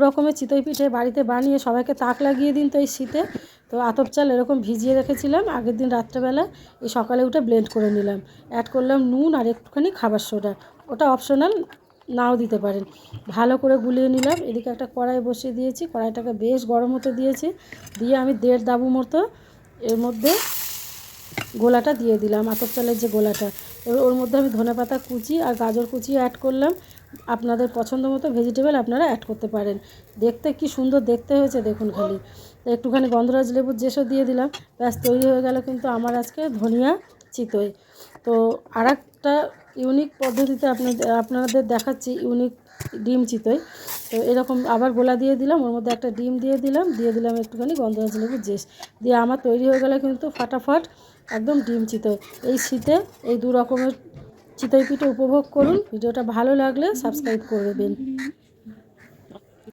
রকমের চিতই পিঠে বাড়িতে বানিয়ে সবাইকে তাক লাগিয়ে দিন তো এই শীতে। তো আতপ চাল এরকম ভিজিয়ে রেখেছিলাম আগের দিন রাত্রেবেলা, এই সকালে উঠে ব্লেন্ড করে নিলাম, অ্যাড করলাম নুন আর একটুখানি খাবার সোডা, ওটা অপশনাল, নাও দিতে পারেন। ভালো করে গুলিয়ে নিলাম। এদিকে একটা কড়াই বসিয়ে দিয়েছি, কড়াইটাকে বেশ গরম হতে দিয়েছি, দিয়ে আমি 1.5 দাবু মতো এর মধ্যে গোলাটা দিয়ে দিলাম, আতপ চালের যে গোলাটা। এবার ওর মধ্যে আমি ধনেপাতা কুচি আর গাজর কুচি অ্যাড করলাম। আপনাদের পছন্দ মতো ভেজিটেবল আপনারা অ্যাড করতে পারেন। দেখতে কি সুন্দর দেখতে হয়েছে দেখুন খালি। তো একটুখানি গন্ধরাজ লেবুর জেসও দিয়ে দিলাম, ব্যাস তৈরি হয়ে গেল কিন্তু আমার আজকে ধনিয়া চিতই। তো আর একটা ইউনিক পদ্ধতিতে আপনাদের দেখাচ্ছি, ইউনিক ডিম চিতই। তো এরকম আবার গোলা দিয়ে দিলাম, ওর মধ্যে একটা ডিম দিয়ে দিলাম একটুখানি গন্ধরাজ লেবুর জেস দিয়ে, আমার তৈরি হয়ে গেল কিন্তু ফাটাফাট একদম ডিম চিতই। এই শীতে এই 2 রকমের চিতই পিঠে উপভোগ করুন। ভিডিওটা ভালো লাগলে সাবস্ক্রাইব করে দেবেন।